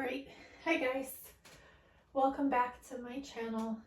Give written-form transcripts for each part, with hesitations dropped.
Rite. Hi guys, welcome back to my channel.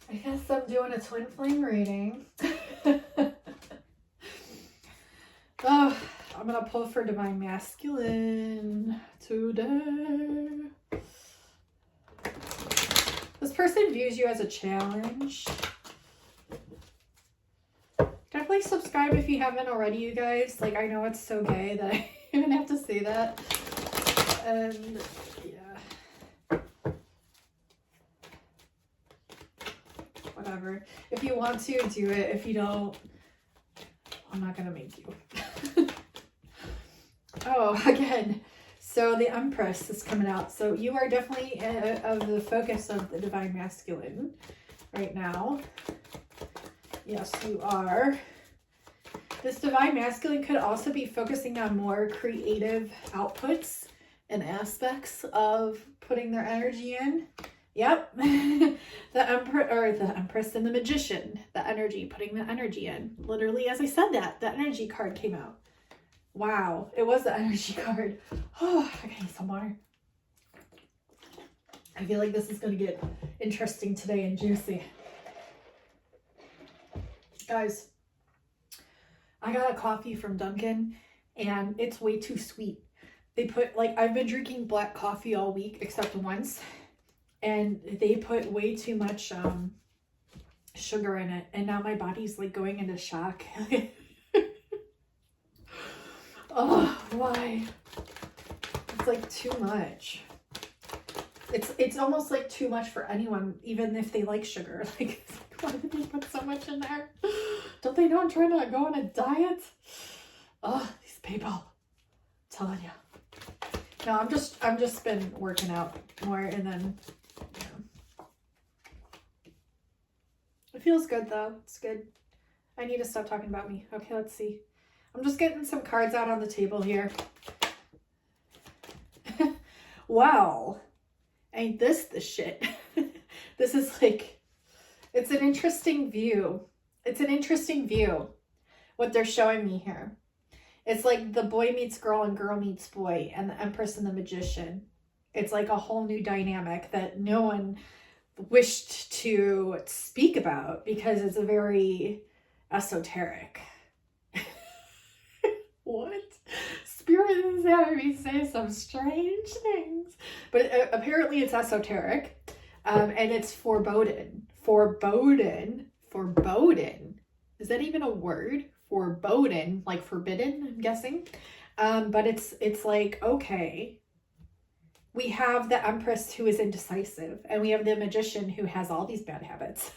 I guess I'm doing a twin flame reading. Oh, I'm gonna pull for divine masculine today. This person views you as a challenge. Definitely subscribe if you haven't already, you guys. Like, I know it's so gay that I even have to say that. And yeah. Whatever. If you want to, do it. If you don't, I'm not gonna make you. Oh, again. So the Empress is coming out. So you are definitely of the focus of the divine masculine right now. Yes, you are. This divine masculine could also be focusing on more creative outputs and aspects of putting their energy in. Yep. The Empress and the Magician, the energy, putting the energy in. Literally, as I said that, the energy card came out. Wow, it was the energy card. Oh, I need some water. I feel like this is going to get interesting today and juicy. Guys, I got a coffee from Dunkin' and it's way too sweet. They put, like, I've been drinking black coffee all week except once. And they put way too much sugar in it. And now my body's like going into shock. Oh, why? It's like too much. It's almost like too much for anyone, even if they like sugar. Like, why did they put so much in there? Don't they know I'm trying to go on a diet? Oh, these people. I'm telling you. No, I'm just been working out more, and then it feels good though. It's good. I need to stop talking about me. Okay, let's see. I'm just getting some cards out on the table here. Wow. Ain't this the shit? This is like, it's an interesting view. It's an interesting view, what they're showing me here. It's like the boy meets girl and girl meets boy, and the Empress and the Magician. It's like a whole new dynamic that no one wished to speak about because it's a very esoteric. What? Spirit is having me say some strange things. But apparently it's esoteric. And it's foreboding. Foreboding. Foreboding. Is that even a word? Foreboding. Like forbidden, I'm guessing. But it's like, okay. We have the Empress who is indecisive. And we have the Magician who has all these bad habits.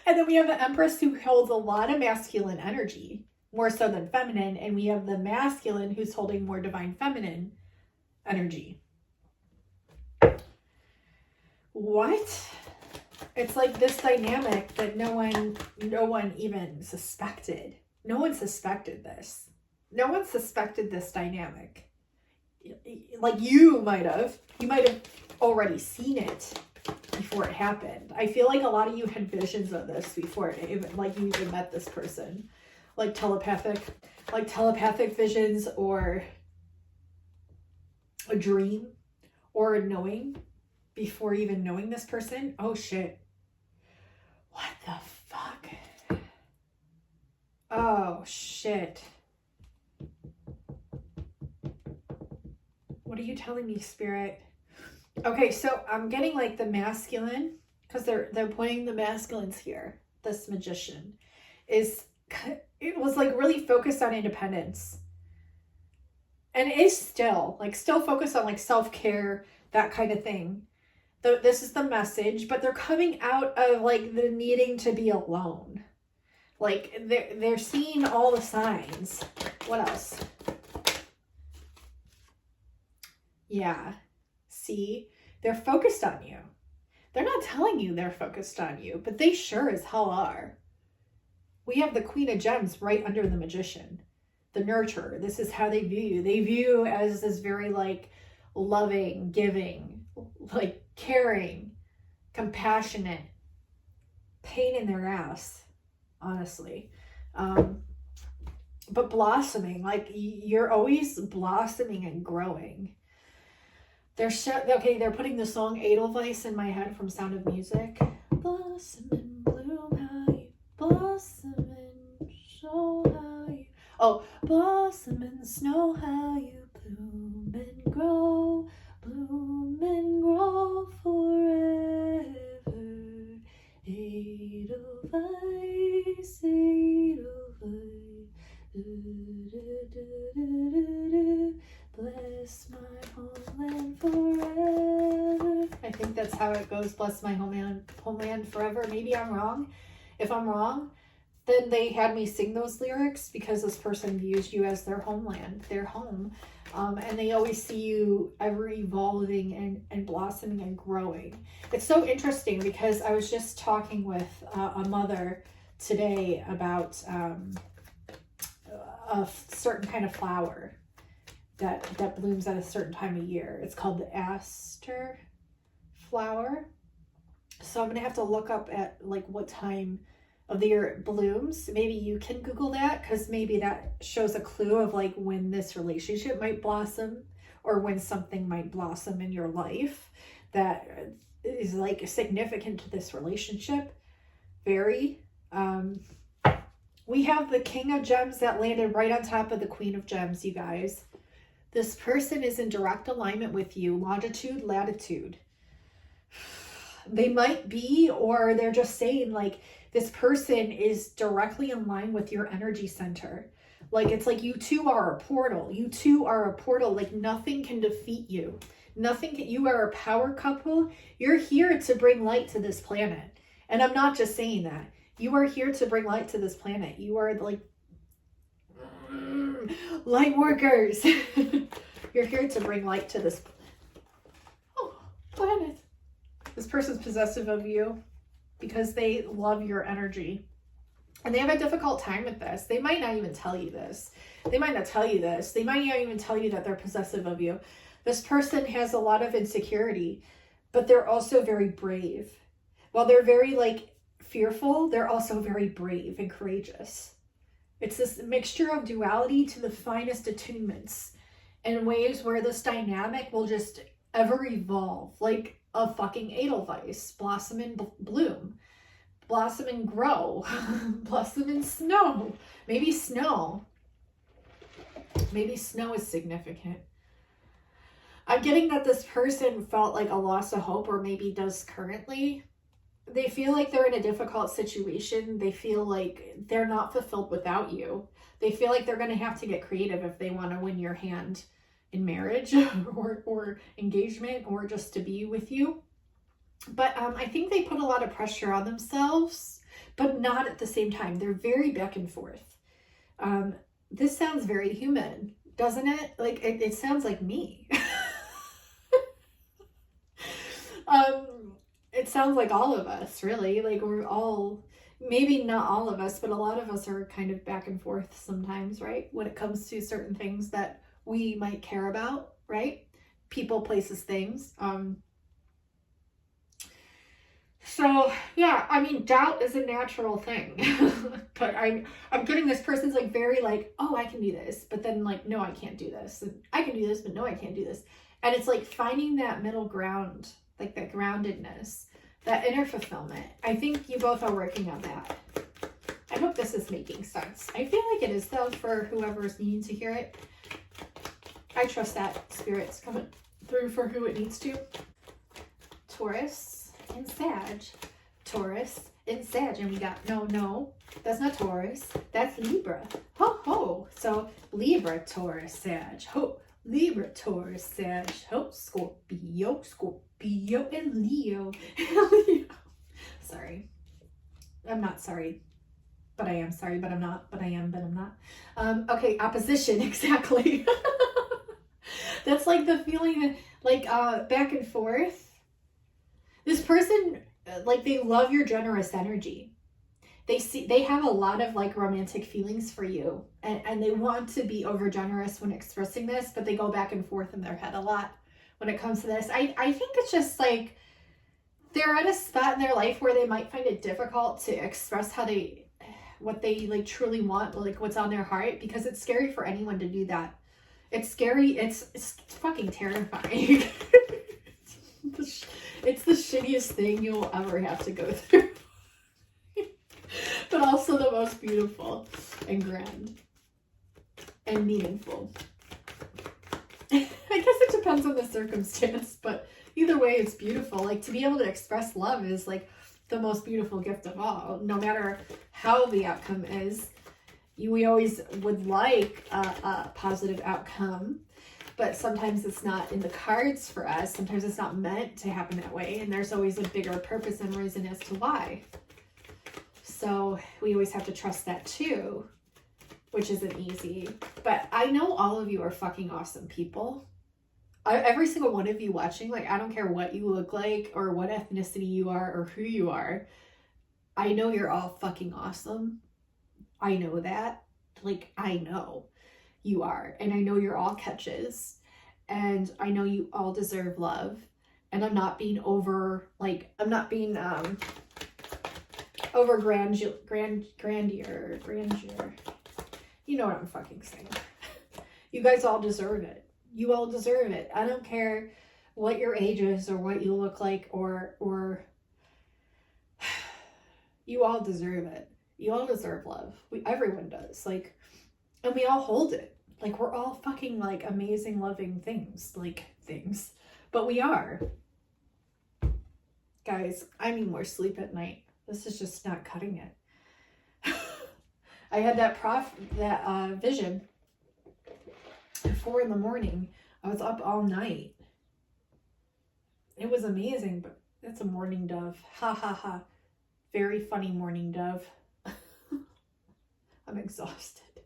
And then we have the Empress who holds a lot of masculine energy. More so than feminine, and we have the masculine who's holding more divine feminine energy. What? It's like this dynamic that no one even suspected. No one suspected this. No one suspected this dynamic. Like you might have already seen it before it happened. I feel like a lot of you had visions of this before it even, like, you even met this person. Like telepathic visions, or a dream, or a knowing before even knowing this person. Oh shit. What the fuck? Oh shit. What are you telling me, Spirit? Okay, so I'm getting like the masculine, because they're pointing the masculines here. This Magician is was like really focused on independence. And is still, like still focused on like self-care, that kind of thing. This is the message, but they're coming out of like the needing to be alone. Like they're seeing all the signs. What else? Yeah. See, they're focused on you. They're not telling you they're focused on you, but they sure as hell are. We have the Queen of Gems right under the Magician, the nurturer. This is how they view you. They view you as this very like loving, giving, like caring, compassionate, pain in their ass, honestly. But blossoming, like you're always blossoming and growing. They're putting the song Edelweiss in my head from Sound of Music. Blossom and bloom, how you blossom and show how you. Oh, blossom in the snow, how you bloom and grow forever. Edelweiss, Edelweiss. Bless my homeland forever. I think that's how it goes. Bless my homeland forever. Maybe I'm wrong. If I'm wrong, then they had me sing those lyrics because this person views you as their homeland, their home. And they always see you ever evolving and blossoming and growing. It's so interesting because I was just talking with a mother today about a certain kind of flower that blooms at a certain time of year. It's called the aster flower. So I'm gonna have to look up at like what time of the year it blooms. Maybe you can Google that, because maybe that shows a clue of like when this relationship might blossom, or when something might blossom in your life that is like significant to this relationship. Very. We have the King of Gems that landed right on top of the Queen of Gems, you guys. This person is in direct alignment with you, longitude, latitude. They might be, or they're just saying like this person is directly in line with your energy center. Like it's like you two are a portal. You two are a portal. Like nothing can defeat you. You are a power couple. You're here to bring light to this planet. And I'm not just saying that. You are here to bring light to this planet. You are like light workers. You're here to bring light to this planet. This person's possessive of you because they love your energy. And they have a difficult time with this. They might not even tell you this. They might not tell you this. They might not even tell you that they're possessive of you. This person has a lot of insecurity, but they're also very brave. While they're very like fearful, they're also very brave and courageous. It's this mixture of duality to the finest attunements in ways where this dynamic will just ever evolve, like a fucking Edelweiss, blossom and bloom, blossom and grow, blossom and snow. Maybe snow is significant. I'm getting that this person felt like a loss of hope, or maybe does currently. They feel like they're in a difficult situation. They feel like they're not fulfilled without you. They feel like they're going to have to get creative if they want to win your hand in marriage or engagement, or just to be with you. But I think they put a lot of pressure on themselves, but not at the same time. They're very back and forth. This sounds very human, doesn't it? Like it sounds like me. It sounds like all of us, really. Like we're all, maybe not all of us, but a lot of us are kind of back and forth sometimes, right? When it comes to certain things that we might care about, right? People, places, things. So yeah, I mean, doubt is a natural thing. But I'm getting this person's like very like, oh, I can do this, but then like, no, I can't do this. And I can do this, but no, I can't do this. And it's like finding that middle ground, like that groundedness, that inner fulfillment. I think you both are working on that. I hope this is making sense. I feel like it is though, for whoever's needing to hear it. I trust that Spirit's coming through for who it needs to. Taurus and Sag. Taurus in Sag, and we got, no, that's not Taurus, that's Libra. Ho, ho. So Libra, Taurus, Sag. Ho, Libra, Taurus, Sag. Ho, Scorpio, and Leo. Sorry. I'm not sorry. But I am sorry, but I'm not. But I am, but I'm not. Okay, opposition, exactly. That's like the feeling, like back and forth. This person, like, they love your generous energy. They have a lot of like romantic feelings for you, and they want to be over generous when expressing this, but they go back and forth in their head a lot when it comes to this. I think it's just like they're at a spot in their life where they might find it difficult to express what they like truly want, like what's on their heart, because it's scary for anyone to do that. It's scary. It's fucking terrifying. It's the shittiest thing you'll ever have to go through. But also the most beautiful and grand and meaningful. I guess it depends on the circumstance, but either way, it's beautiful. Like, to be able to express love is like the most beautiful gift of all, no matter how the outcome is. We always would like a positive outcome, but sometimes it's not in the cards for us. Sometimes it's not meant to happen that way, and there's always a bigger purpose and reason as to why. So we always have to trust that too, which isn't easy. But I know all of you are fucking awesome people. Every single one of you watching, like, I don't care what you look like or what ethnicity you are or who you are. I know you're all fucking awesome. I know that. Like, I know you are. And I know you're all catches. And I know you all deserve love. And I'm not being over grandeur. You know what I'm fucking saying. You guys all deserve it. You all deserve it. I don't care what your age is or what you look like or you all deserve it. You all deserve love. Everyone does. Like, and we all hold it. Like, we're all fucking like amazing, loving things. But we are. Guys, I need more sleep at night. This is just not cutting it. I had that vision at 4 a.m. I was up all night. It was amazing, but it's a morning dove. Ha ha ha. Very funny morning dove. I'm exhausted,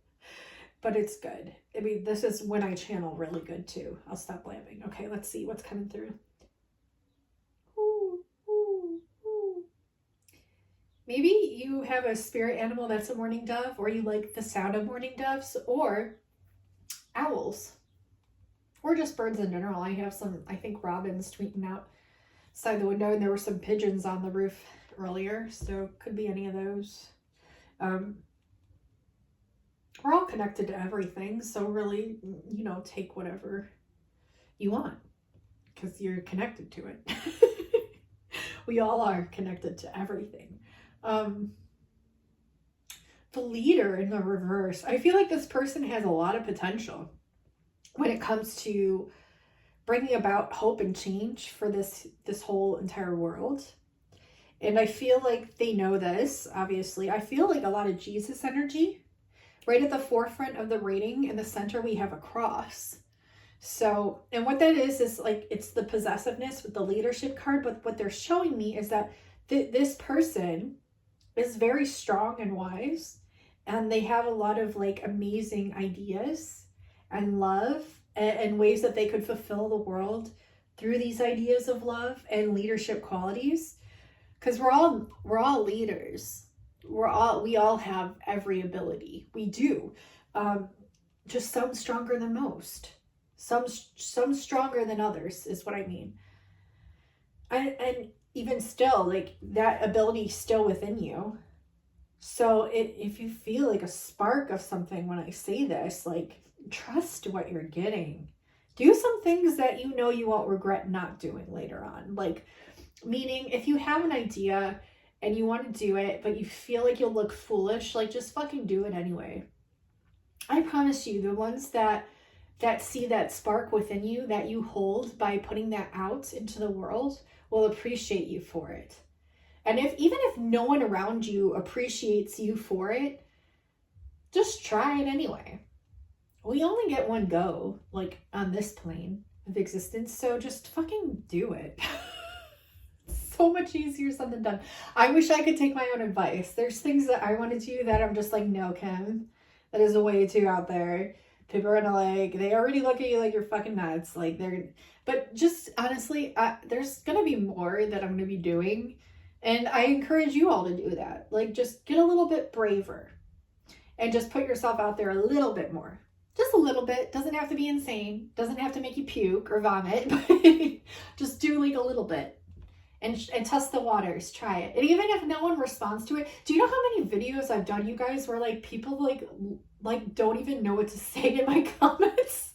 but it's good. I mean, this is when I channel really good too. I'll stop blabbing. Okay, let's see what's coming through. Ooh, ooh, ooh. Maybe you have a spirit animal that's a morning dove, or you like the sound of morning doves, or owls, or just birds in general. I have some, I think, robins tweeting outside the window, and there were some pigeons on the roof earlier, so could be any of those. We're all connected to everything, so really, take whatever you want, because you're connected to it. We all are connected to everything. The leader in the reverse. I feel like this person has a lot of potential when it comes to bringing about hope and change for this whole entire world. And I feel like they know this, obviously. I feel like a lot of Jesus energy. Right at the forefront of the reading, in the center, we have a cross. So, and what that is like, it's the possessiveness with the leadership card. But what they're showing me is that this person is very strong and wise. And they have a lot of like amazing ideas and love and ways that they could fulfill the world through these ideas of love and leadership qualities. Because we're all leaders. We all have every ability. We do. Just some stronger than most. Some stronger than others is what I mean. And even still, like, that ability is still within you. So if you feel like a spark of something when I say this, like, trust what you're getting. Do some things that you won't regret not doing later on. Like, meaning, if you have an idea and you want to do it, but you feel like you'll look foolish, like, just fucking do it anyway. I promise you, the ones that see that spark within you that you hold by putting that out into the world will appreciate you for it. And even if no one around you appreciates you for it, just try it anyway. We only get one go, like, on this plane of existence, so just fucking do it. So much easier said than done. I wish I could take my own advice. There's things that I want to do that I'm just like, no, Kim, that is way too out there. People are gonna like, they already look at you like you're fucking nuts. Like but just honestly, there's gonna be more that I'm gonna be doing. And I encourage you all to do that. Like, just get a little bit braver and just put yourself out there a little bit more. Just a little bit. Doesn't have to be insane. Doesn't have to make you puke or vomit. But just do like a little bit. And test the waters. Try it. And even if no one responds to it, do you know how many videos I've done, you guys, where like people like don't even know what to say in my comments,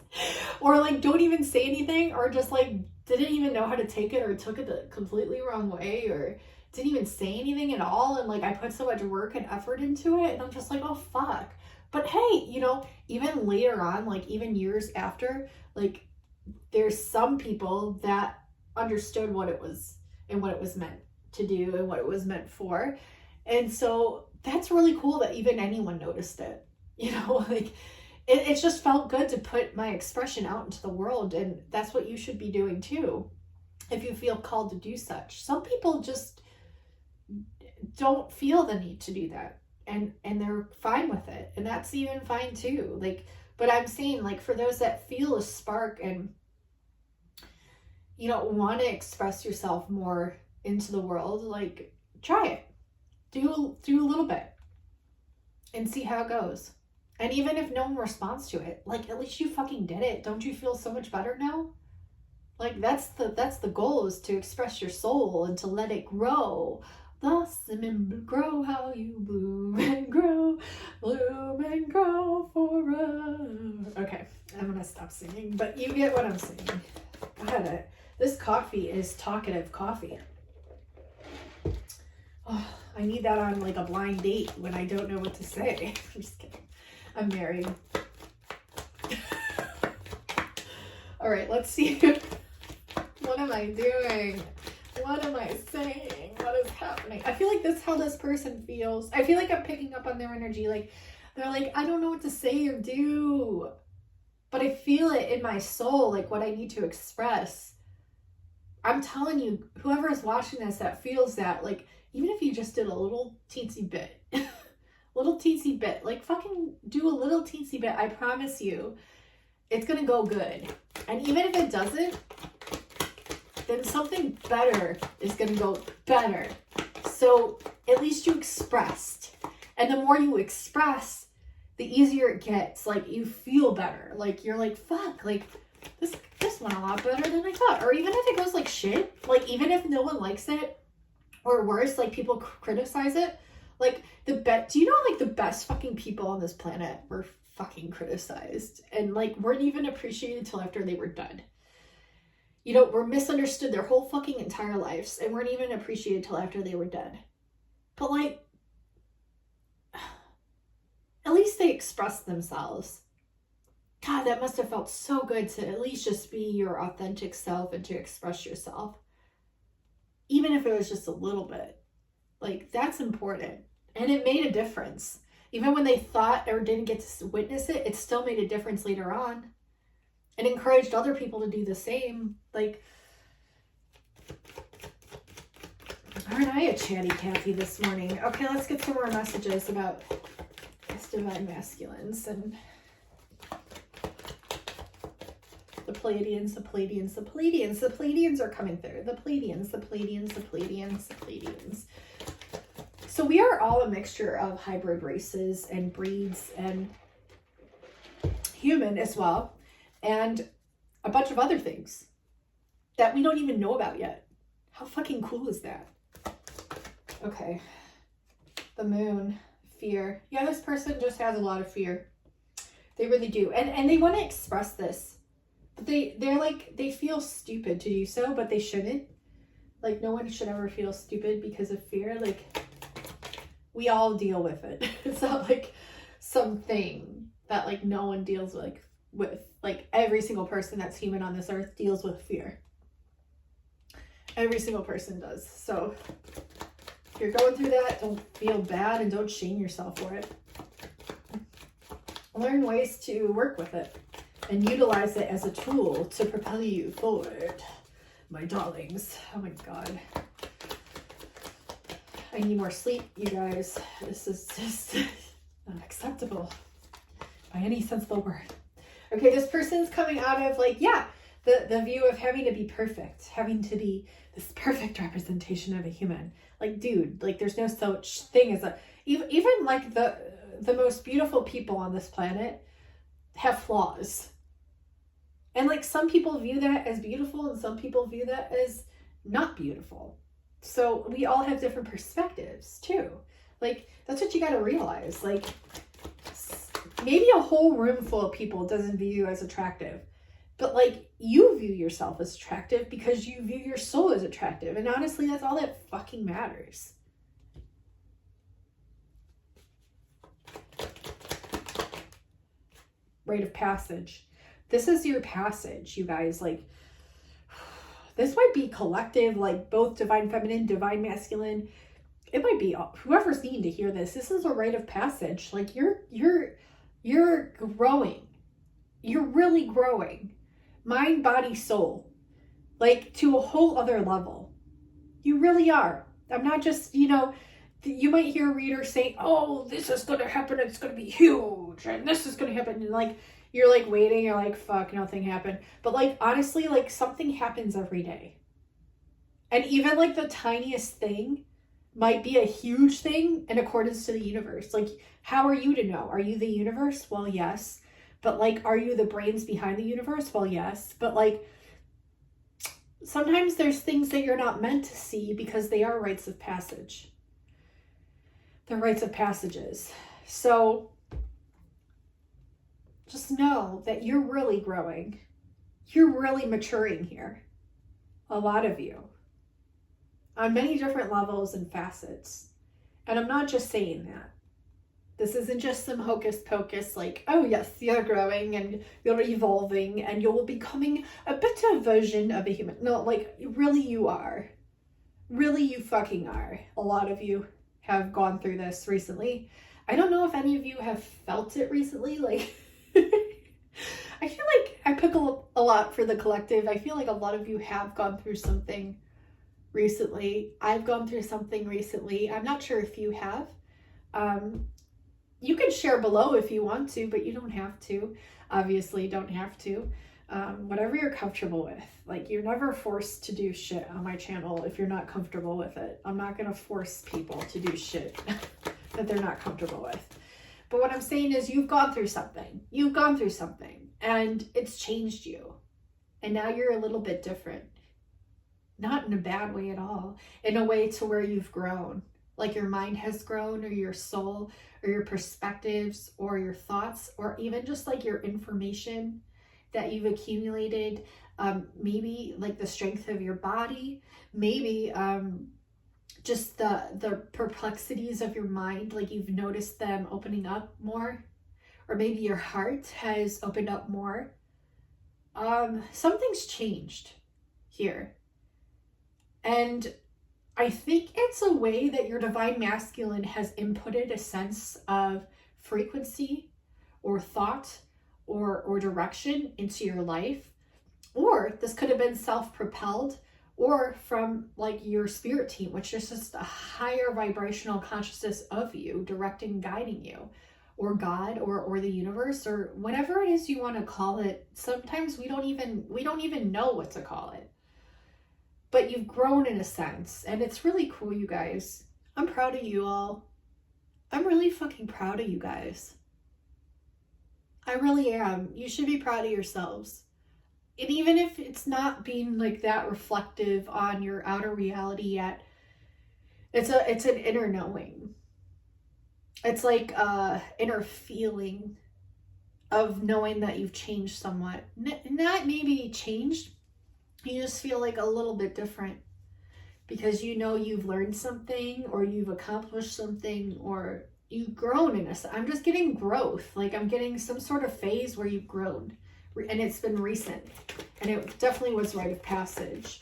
or like don't even say anything, or just like didn't even know how to take it, or took it the completely wrong way, or didn't even say anything at all, and like I put so much work and effort into it, and I'm just like, oh fuck. But hey, you know, even later on, like even years after, like there's some people that understood what it was and what it was meant to do and what it was meant for. And so that's really cool that even anyone noticed it. You know, like it just felt good to put my expression out into the world, and that's what you should be doing too, if you feel called to do such. Some people just don't feel the need to do that, and they're fine with it, and that's even fine too. Like, but I'm saying, like, for those that feel a spark and, you know, want to express yourself more into the world, like, try it. Do a little bit and see how it goes. And even if no one responds to it, like, at least you fucking did it. Don't you feel so much better now? Like, that's the goal, is to express your soul and to let it grow. Thus, remember, grow how you bloom and grow forever. Okay, I'm gonna stop singing, but you get what I'm saying. God, this coffee is talkative coffee. Oh, I need that on like a blind date when I don't know what to say. I'm just kidding. I'm married. All right, let's see. What am I doing? What am I saying? What is happening? I feel like that's how this person feels. I feel like I'm picking up on their energy. Like, they're like, I don't know what to say or do, but I feel it in my soul, like what I need to express. I'm telling you, whoever is watching this that feels that, like, even if you just did a little teensy bit, like fucking do a little teensy bit, I promise you, it's gonna go good. And even if it doesn't, then something better is gonna go better. So at least you expressed. And the more you express, the easier it gets. Like, you feel better. Like, you're like, fuck, like, this went a lot better than I thought. Or even if it goes like shit, like, even if no one likes it, or worse, like, people criticize it, like, do you know, like, the best fucking people on this planet were fucking criticized, and like weren't even appreciated till after they were done. You know, were misunderstood their whole fucking entire lives and weren't even appreciated till after they were dead. But like, at least they expressed themselves. God, that must have felt so good to at least just be your authentic self and to express yourself. Even if it was just a little bit. Like, that's important. And it made a difference. Even when they thought or didn't get to witness it, it still made a difference later on. And encouraged other people to do the same. Like, aren't I a chatty Cathy this morning? Okay, let's get some more messages about this divine masculines and the Pleiadians, the Pleiadians, the Pleiadians. The Pleiadians are coming through. The Pleiadians, the Pleiadians, the Pleiadians, the Pleiadians. So we are all a mixture of hybrid races and breeds and human as well. And a bunch of other things that we don't even know about yet. How fucking cool is that? Okay. The moon. Fear. Yeah, this person just has a lot of fear. They really do. And they want to express this. But they're like, they feel stupid to do so, but they shouldn't. Like, no one should ever feel stupid because of fear. Like, we all deal with it. It's not like something that like no one deals with. Like, every single person that's human on this earth deals with fear. Every single person does. So If you're going through that, don't feel bad and don't shame yourself for it. Learn ways to work with it and utilize it as a tool to propel you forward, my darlings. Oh my God. I need more sleep, you guys. This is just unacceptable by any sensible word. Okay, this person's coming out of like, yeah, the view of having to be perfect, having to be this perfect representation of a human. Like, dude, like there's no such thing as a, even like the most beautiful people on this planet have flaws. And like some people view that as beautiful and some people view that as not beautiful. So we all have different perspectives too. Like that's what you got to realize. Like maybe a whole room full of people doesn't view you as attractive, but like you view yourself as attractive because you view your soul as attractive. And honestly, that's all that fucking matters. Rite of passage. This is your passage, you guys. Like this might be collective, like both divine feminine, divine masculine. It might be whoever's needing to hear this. This is a rite of passage. Like you're growing. You're really growing. Mind, body, soul. Like to a whole other level. You really are. I'm not just, you know, you might hear a reader say, oh, this is going to happen. It's going to be huge. And this is going to happen. And like, you're like waiting. You're like, fuck, nothing happened. But like, honestly, like something happens every day. And even like the tiniest thing might be a huge thing in accordance to the universe. Like, how are you to know? Are you the universe? Well, yes. But like, are you the brains behind the universe? Well, yes. But like, sometimes there's things that you're not meant to see because they are rites of passage. They're rites of passages. So just know that you're really growing. You're really maturing here. A lot of you. On many different levels and facets. And I'm not just saying that. This isn't just some hocus pocus like, oh yes, you're growing and you're evolving and you're becoming a better version of a human. No, like really you are. Really you fucking are. A lot of you have gone through this recently. I don't know if any of you have felt it recently. Like, I feel like I pick a lot for the collective. I feel like a lot of you have gone through something recently. I've gone through something recently. I'm not sure if you have. You can share below if you want to, but you don't have to. Obviously, don't have to. Whatever you're comfortable with. Like, you're never forced to do shit on my channel if you're not comfortable with it. I'm not going to force people to do shit that they're not comfortable with. But what I'm saying is you've gone through something. You've gone through something. And it's changed you. And now you're a little bit different. Not in a bad way at all. In a way to where you've grown. Like your mind has grown, or your soul, or your perspectives, or your thoughts, or even just like your information that you've accumulated. Maybe like the strength of your body. Maybe just the perplexities of your mind. Like you've noticed them opening up more. Or maybe your heart has opened up more. Something's changed here. And I think it's a way that your divine masculine has inputted a sense of frequency or thought or direction into your life. Or this could have been self-propelled or from like your spirit team, which is just a higher vibrational consciousness of you directing, guiding you, or God or the universe, or whatever it is you want to call it. Sometimes we don't even know what to call it. But you've grown in a sense, and it's really cool, you guys. I'm proud of you all. I'm really fucking proud of you guys. I really am. You should be proud of yourselves. And even if it's not being like that reflective on your outer reality yet, it's an inner knowing. It's like inner feeling of knowing that you've changed somewhat. Not maybe changed. You just feel like a little bit different because you know you've learned something, or you've accomplished something, or you've grown in a. I'm just getting growth. Like I'm getting some sort of phase where you've grown, and it's been recent, and it definitely was rite of passage.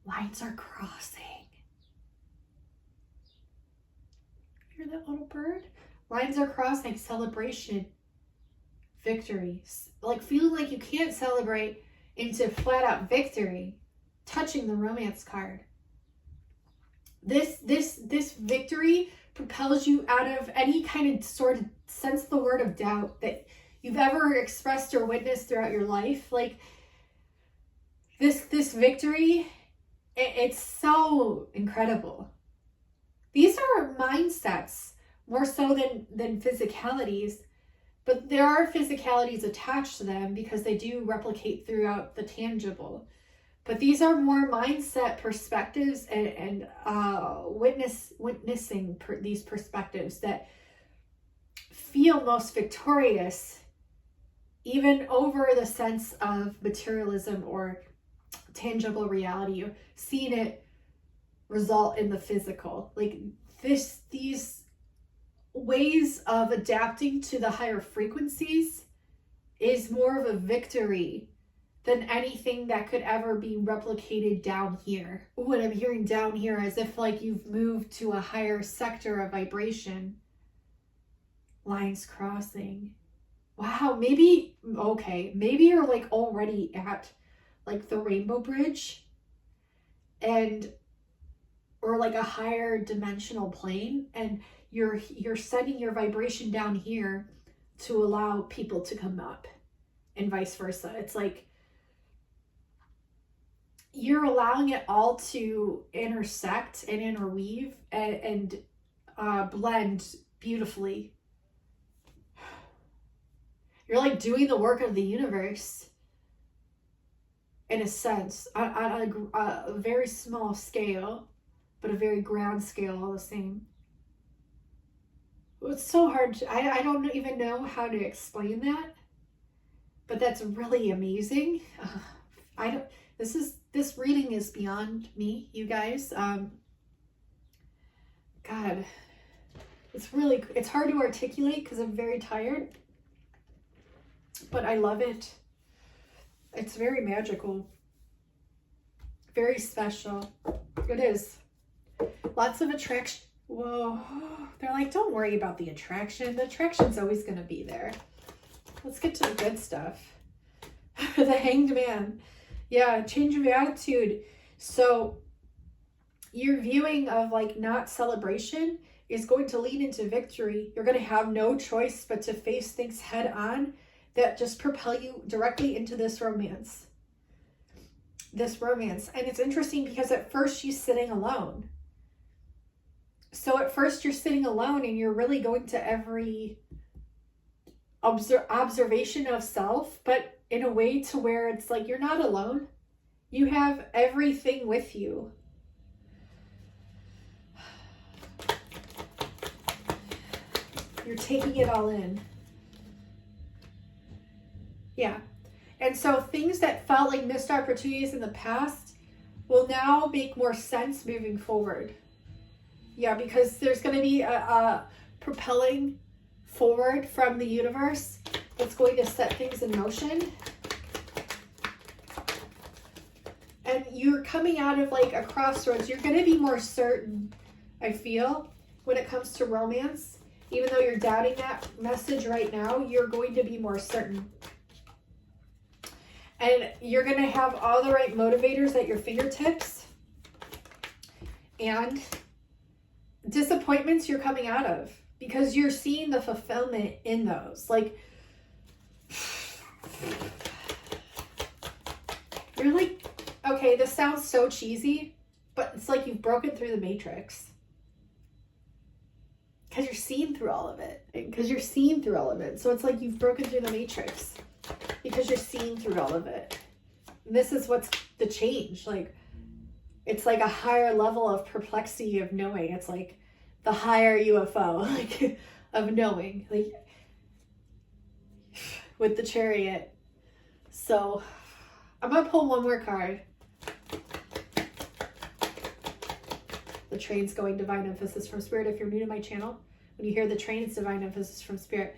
Lines are crossing. Hear that little bird? Lines are crossing, celebration, victory. Like feeling like you can't celebrate into flat out victory. Touching the romance card. This victory propels you out of any kind of sort of sense the word of doubt that you've ever expressed or witnessed throughout your life. Like this victory, it's so incredible. These are mindsets more so than physicalities, but there are physicalities attached to them because they do replicate throughout the tangible. But these are more mindset perspectives and witnessing these perspectives that feel most victorious, even over the sense of materialism or tangible reality, seeing it result in the physical. Like these ways of adapting to the higher frequencies is more of a victory than anything that could ever be replicated down here. What I'm hearing down here, as if like you've moved to a higher sector of vibration. Lines crossing. Wow, maybe you're like already at like the Rainbow Bridge or like a higher dimensional plane, and you're sending your vibration down here to allow people to come up, and vice versa. It's like you're allowing it all to intersect and interweave and blend beautifully. You're like doing the work of the universe in a sense, on a very small scale, but a very grand scale all the same. It's so hard. I don't even know how to explain that, but that's really amazing. This reading is beyond me, you guys. God, it's hard to articulate because I'm very tired, but I love it. It's very magical, very special. It is. Lots of attraction. Whoa, they're like, don't worry about the attraction. The attraction's always going to be there. Let's get to the good stuff. The Hanged Man. Yeah, change of attitude. So your viewing of like not celebration is going to lead into victory. You're going to have no choice but to face things head on that just propel you directly into this romance. And it's interesting because at first she's sitting alone. So at first you're sitting alone and you're really going to every observation of self, but in a way to where it's like you're not alone. You have everything with you. You're taking it all in. Yeah. And so things that felt like missed opportunities in the past will now make more sense moving forward. Yeah, because there's going to be a propelling forward from the universe that's going to set things in motion. And you're coming out of like a crossroads. You're going to be more certain, I feel, when it comes to romance. Even though you're doubting that message right now, you're going to be more certain. And you're going to have all the right motivators at your fingertips. And disappointments you're coming out of because you're seeing the fulfillment in those. Like, you're like, okay, this sounds so cheesy, but it's like you've broken through the matrix. Because you're seeing through all of it. So it's like you've broken through the matrix. Because you're seeing through all of it. And this is what's the change. Like, it's like a higher level of perplexity of knowing. It's like the higher UFO, like, of knowing. Like, with the Chariot. So, I'm going to pull one more card. The train's going, divine emphasis from Spirit. If you're new to my channel, when you hear the train, it's divine emphasis from Spirit.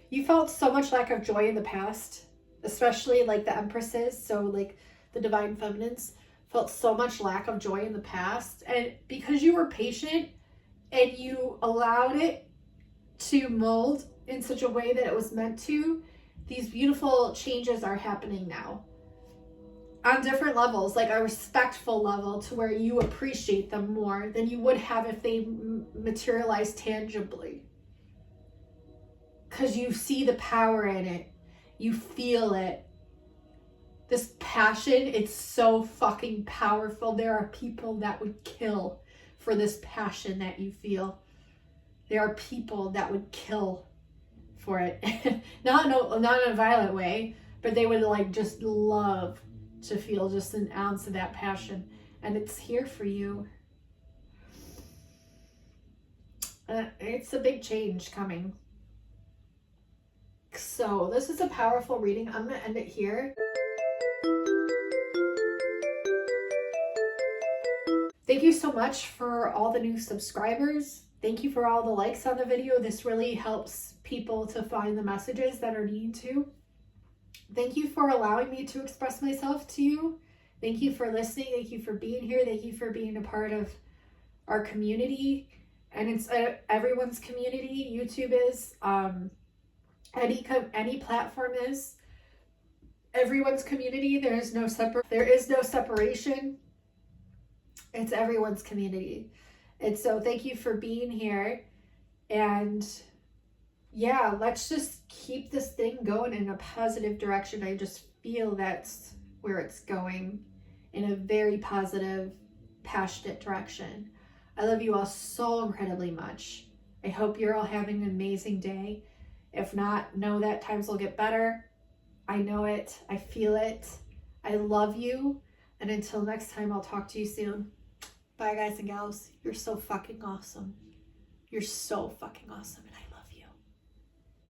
You felt so much lack of joy in the past, especially like the empresses, so like the divine feminines felt so much lack of joy in the past. And because you were patient and you allowed it to mold in such a way that it was meant to, these beautiful changes are happening now on different levels, like a respectful level to where you appreciate them more than you would have if they materialized tangibly. Because you see the power in it. You feel it. This passion, it's so fucking powerful. There are people that would kill for this passion that you feel. There are people that would kill for it. not in a violent way, but they would like just love to feel just an ounce of that passion. And it's here for you. It's a big change coming. So this is a powerful reading. I'm going to end it here. Thank you so much for all the new subscribers. Thank you for all the likes on the video. This really helps people to find the messages that are needed to. Thank you for allowing me to express myself to you. Thank you for listening. Thank you for being here. Thank you for being a part of our community. And it's everyone's community. YouTube is, any platform is everyone's community. There is no separation. It's everyone's community. And so thank you for being here. And yeah, let's just keep this thing going in a positive direction. I just feel that's where it's going, in a very positive, passionate direction. I love you all so incredibly much. I hope you're all having an amazing day. If not, know that times will get better. I know it. I feel it. I love you. And until next time, I'll talk to you soon. Bye, guys and gals. You're so fucking awesome. You're so fucking awesome.